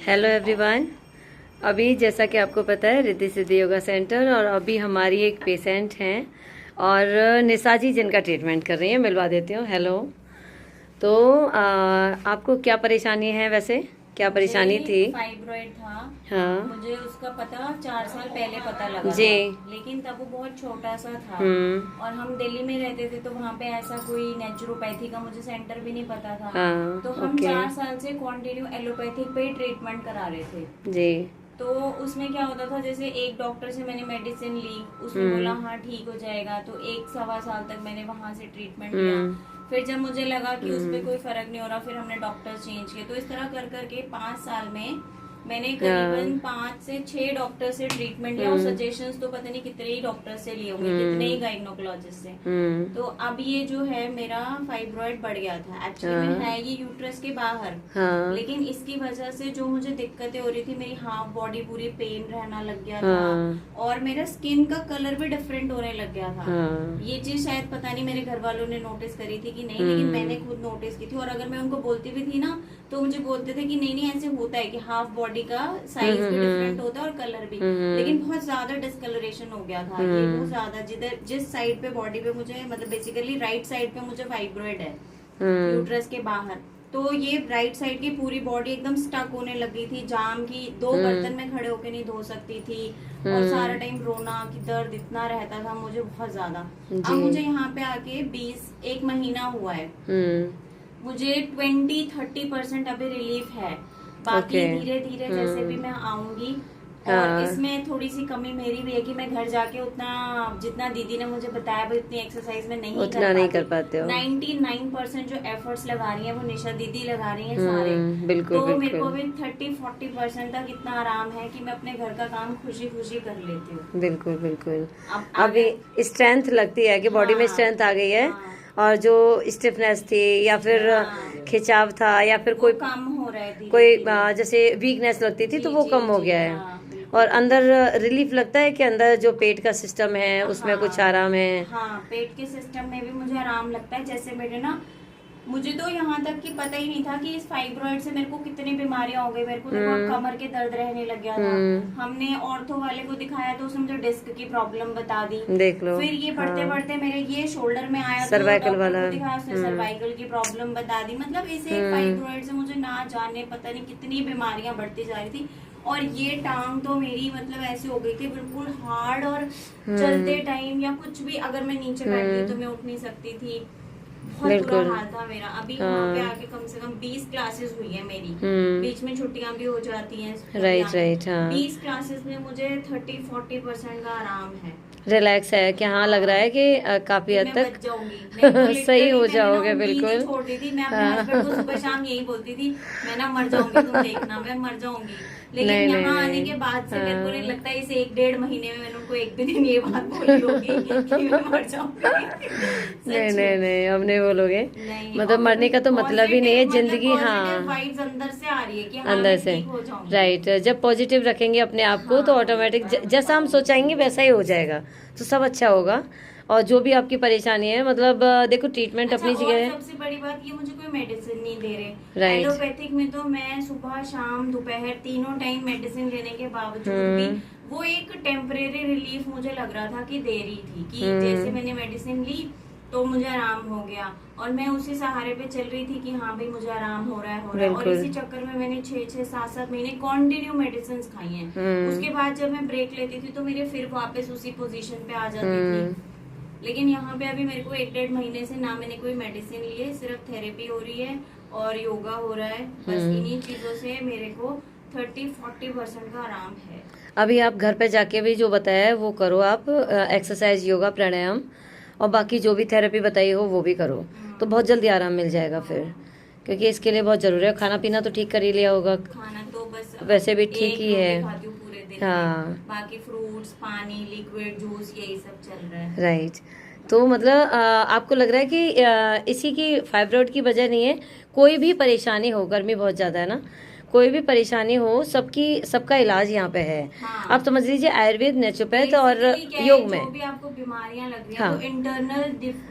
Hello everyone. अभी जैसा कि आपको पता है रिद्धि सिद्धि योगा सेंटर, और अभी हमारी एक पेशेंट हैं और निशा जी जिनका ट्रीटमेंट कर रही हैं। मिलवा देती हूँ। हेलो। तो आपको क्या परेशानी है? वैसे क्या परेशानी थी? फाइब्रॉइड था। हाँ मुझे उसका पता 4 साल पहले पता लगा जी। था, लेकिन तब वो बहुत छोटा सा था। और हम दिल्ली में रहते थे तो वहाँ पे ऐसा कोई नेचुरोपैथी का मुझे सेंटर भी नहीं पता था। हाँ तो हम ओके 4 साल से कंटिन्यू एलोपैथिक पे ही ट्रीटमेंट करा रहे थे। जी। तो उसमें क्या होता था, जैसे एक डॉक्टर से मैंने मेडिसिन ली, उसने बोला हाँ ठीक हो जाएगा, तो 1 सवा साल तक मैंने वहां से ट्रीटमेंट लिया। फिर जब मुझे लगा कि उस पर कोई फर्क नहीं हो रहा, फिर हमने डॉक्टर चेंज किए। तो इस तरह कर करके 5 साल में मैंने करीबन 5 से 6 डॉक्टर से ट्रीटमेंट लिया, और सजेशंस तो पता नहीं कितने ही डॉक्टर से लिए होंगे, कितने ही गाइनोकोलॉजिस्ट से। तो अब ये जो है मेरा फाइब्रॉइड बढ़ गया था। एक्चुअली में है ये यूट्रस के बाहर, हाँ लेकिन इसकी वजह से जो मुझे दिक्कतें हो रही थी, मेरी हाफ बॉडी पूरी पेन रहना लग गया था, हाँ और मेरा स्किन का कलर भी डिफरेंट होने लग गया था। हाँ ये चीज शायद पता नहीं मेरे घर वालों ने नोटिस करी थी कि नहीं, लेकिन मैंने खुद नोटिस की थी। और अगर मैं उनको बोलती भी थी ना, तो मुझे बोलते थे कि नहीं नहीं ऐसे होता है कि हाफ बॉडी का साइज भी डिफरेंट होता है और कलर भी। लेकिन बहुत ज्यादा डिस्कलरेशन हो गया था, ये बहुत ज्यादा। जिधर जिस साइड पे बॉडी पे मुझे, मतलब बेसिकली राइट साइड पे मुझे फाइब्रॉइड है यूट्रस के बाहर, तो ये राइट साइड की पूरी बॉडी एकदम स्टक होने लगी थी, जाम की। 2 बर्तन में खड़े होके नहीं धो सकती थी, और सारा टाइम रोना कि दर्द इतना रहता था मुझे बहुत ज्यादा। अब मुझे यहाँ पे आके 1 महीना हुआ है, मुझे 20-30% अभी रिलीफ है। बाकी धीरे धीरे जैसे भी मैं आऊंगी। और इसमें थोड़ी सी कमी मेरी भी है कि मैं घर जाके उतना, जितना दीदी ने मुझे बताया वो इतनी एक्सरसाइज में नहीं कर पाते हो। 99% जो एफर्ट्स लगा रही है वो निशा दीदी लगा रही है सारे। बिल्कुल तो बिल्कुल। मेरे को अभी 30-40% तक इतना आराम है कि मैं अपने घर का काम खुशी खुशी कर लेती हूँ। बिल्कुल बिल्कुल। अब अभी स्ट्रेंथ लगती है कि बॉडी में स्ट्रेंथ आ गई है, और जो स्टिफनेस थी या फिर खिंचाव था या फिर कोई कम हो रहा है, कोई जैसे वीकनेस लगती थी तो वो कम हो गया है। और अंदर रिलीफ लगता है कि अंदर जो पेट का सिस्टम है उसमें कुछ आराम है। हाँ, पेट के सिस्टम में भी मुझे आराम लगता है। जैसे मेरे ना, मुझे तो यहाँ तक कि पता ही नहीं था कि इस फाइब्रॉइड से मेरे को कितनी बीमारियां हो गई। मेरे को देखो कमर के दर्द रहने लग गया था। हमने ऑर्थो वाले को दिखाया तो उसने मुझे डिस्क की प्रॉब्लम बता दी, देख लो। फिर ये बढ़ते बढ़ते मेरे ये शोल्डर में आया, सर्वाइकल तो वाला दिखाया, उसने सर्वाइकल की प्रॉब्लम बता दी। मतलब इसे फाइब्रॉइड से मुझे ना जाने पता नहीं कितनी बीमारियां बढ़ती जा रही थी। और ये टांग तो मेरी मतलब ऐसी हो गई थी बिल्कुल हार्ड, और चलते टाइम या कुछ भी अगर मैं नीचे बैठती तो मैं उठ नहीं सकती थी। बहुत बुरा हाल था मेरा। अभी यहाँ पे आके कम से कम 20 क्लासेस हुई है मेरी, बीच में छुट्टियां भी हो जाती हैं। Right right. हाँ 20 क्लासेस में मुझे 30-40% का आराम है, रिलैक्स है कि हाँ लग रहा है कि काफी हद तक बच जाऊंगी। सही हो जाओगे। बिल्कुल छोड़ दी थी मैं अपने हस्बैंड को, सुबह शाम यही बोलती थी, मैं ना मर जाऊंगी, तुम देखना मैं मर जाऊंगी। लेकिन यहाँ आने के बाद से मेरे को नहीं लगता, इसे 1-1.5 महीने में मैंने उनको एक भी दिन ये बात बोली होगी कि मैं मर जाऊंगी। नहीं नहीं नहीं, अब नहीं बोलोगे। नहीं, मतलब मरने का तो मतलब ही नहीं है जिंदगी। हाँ, वाइब्स अंदर से आ रही है कि हाँ, अंदर मैं से ठीक हो जाऊंगी। राइट। जब पॉजिटिव रखेंगे अपने आप को तो ऑटोमेटिक जैसा हम सोचाएंगे वैसा ही हो जाएगा, तो सब अच्छा होगा। और जो भी आपकी परेशानी है, मतलब देखो ट्रीटमेंट अपनी जगह है। सबसे बड़ी बात, ये मुझे कोई मेडिसिन नहीं दे रहे। राइट। एलोपैथिक में तो मैं सुबह शाम दोपहर तीनों टाइम मेडिसिन लेने के बावजूद भी वो एक टेम्परेरी रिलीफ मुझे लग रहा था कि दे रही थी, कि जैसे मैंने मेडिसिन ली तो मुझे आराम हो गया, और मैं उसी सहारे पे चल रही थी कि हाँ भाई मुझे आराम हो रहा है। और इसी चक्कर में मैंने 6-7 महीने कंटिन्यू मेडिसिन खाई हैं। उसके बाद जब मैं ब्रेक लेती थी तो मेरे फिर वापस उसी पोजीशन पे आ जाती थी। लेकिन यहाँ पे अभी मेरे को 1-1.5 महीने से ना मैंने कोई मेडिसिन ली है, सिर्फ थेरेपी हो रही है और योगा हो रहा है। बस इन्हीं चीजों से मेरे को 30-40% का आराम है। अभी आप घर पे जाके भी जो बताया है वो करो आप, एक्सरसाइज, योगा, प्राणायाम, और बाकी जो भी थेरेपी बताई हो वो भी करो, तो बहुत जल्दी आराम मिल जाएगा फिर, क्योंकि इसके लिए बहुत जरूरी है। खाना पीना तो ठीक कर ही लिया होगा? खाना तो बस वैसे भी ठीक ही है। खाती हूँ पूरे दिन। हाँ बाकी फ्रूट्स, पानी, लिक्विड, जूस, यही सब चल रहा है। राइट। तो मतलब आपको लग रहा है कि इसी की फाइब्रॉइड की वजह नहीं है, कोई भी परेशानी हो, गर्मी बहुत ज़्यादा है ना, कोई भी परेशानी हो, सबका इलाज यहाँ पे है। हाँ। आप समझ लीजिए आयुर्वेद, नेचुरोपैथ और Basically क्या है, योग में। जो भी आपको बीमारियां लग रही हैं हाँ। वो इंटरनल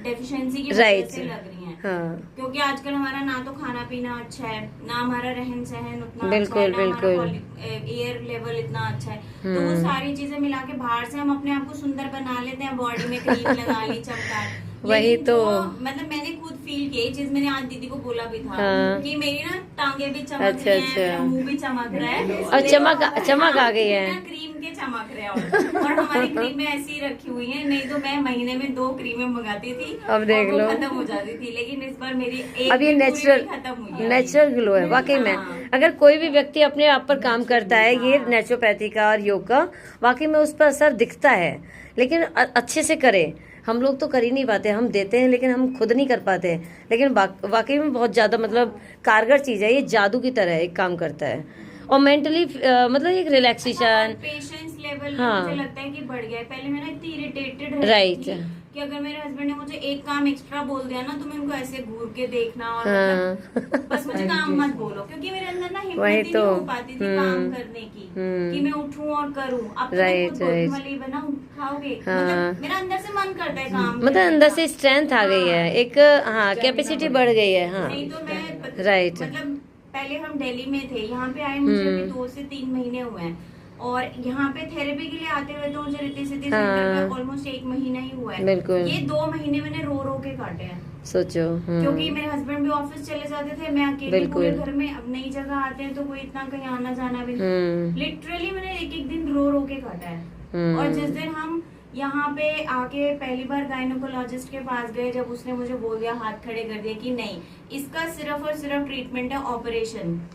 डेफिशिएंसी की वजह राइट। से लग रही हैं। हाँ क्योंकि आजकल हमारा ना तो खाना पीना अच्छा है, ना हमारा रहन सहन उतना बिल्कुल, अच्छा है, ना बिल्कुल। हमारा एयर लेवल इतना अच्छा है। तो वो सारी चीजें मिला के बाहर से हम अपने आप को सुंदर बना लेते हैं, बॉडी में क्रीम लगा ली, चमका। वही लेकिन तो। मतलब मैंने खुद फील किया, ये चीज मैंने आज दीदी को बोला भी था हाँ। कि मेरी ना टांगे भी चमक अच्छा, रही हैं, अच्छा। मेरा मुंह भी चमक रहा है और चमक आ गई है। क्रीम के चमक रहे हैं। और हमारी क्रीमें ऐसी ही रखी हुई हैं, नहीं तो मैं महीने में 2 क्रीमें मंगाती थी, अब देख और वो लो। खत्म हो जाती थी। लेकिन इस बार मेरी एक अब ये भी पूरी नेचुरल नहीं खत्म हुई है। नेचुरल ग्लो है वाकई में। हाँ। अगर कोई भी व्यक्ति अपने आप पर काम करता है, ये नेचुरोपैथी का और योग का, वाकई में उस पर असर दिखता है। लेकिन अच्छे से करे। हम लोग तो कर ही नहीं पाते, हम देते हैं लेकिन हम खुद नहीं कर पाते। लेकिन वाकई में बहुत ज्यादा मतलब कारगर चीज है, ये जादू की तरह एक काम करता है। और मेंटली मतलब एक रिलैक्सेशन। पेशेंस लेवल हाँ। मुझे लगता है कि बढ़ गया है। पहले मैं ना इतनी इरिटेटेड रहती राइट। थी कि अगर मेरे हस्बैंड ने मुझे एक काम एक्स्ट्रा बोल दिया ना, तो मैं उनको ऐसे घूर के देखना और हाँ। मतलब बस मुझे काम मत बोलो, क्योंकि मेरे अंदर ना हिम्मत वही ही तो। नहीं हो पाती थी काम करने की, कि मैं उठूं और करूं। अब तो मैं राइट, खुद बोलती राइट। हूँ, "वाली बनाऊं, खाओगे?" हाँ। मतलब मेरा अंदर से मन करता है काम मतलब करने अंदर का। से स्ट्रेंथ आ गई है एक। हाँ, कैपेसिटी बढ़ गई है। हाँ नहीं तो मैं राइट। मतलब पहले हम दिल्ली में थे, यहाँ पे आए मुझे अभी 2 से 3 महीने हुए हैं, और यहाँ पे थेरेपी के लिए आते हुए तो मुझे रिद्धि सिद्धि सेंटर में ऑलमोस्ट 1 महीना ही हुआ है। बिल्कुल। ये 2 महीने मैंने रो रो के काटे हैं, सोचो। क्योंकि मेरे हस्बैंड भी ऑफिस चले जाते थे, मैं अकेले बिल्कुल। पूरे घर में। अब नई जगह आते हैं तो कोई इतना कहीं आना जाना भी नहीं। लिटरली मैंने एक एक दिन रो रो के काटा है। और जिस दिन हम यहाँ पे आके पहली बार गायनोकोलॉजिस्ट के पास गए, जब उसने मुझे बोल दिया, हाथ खड़े कर दिया कि नहीं, इसका सिर्फ और सिर्फ ट्रीटमेंट है ऑपरेशन।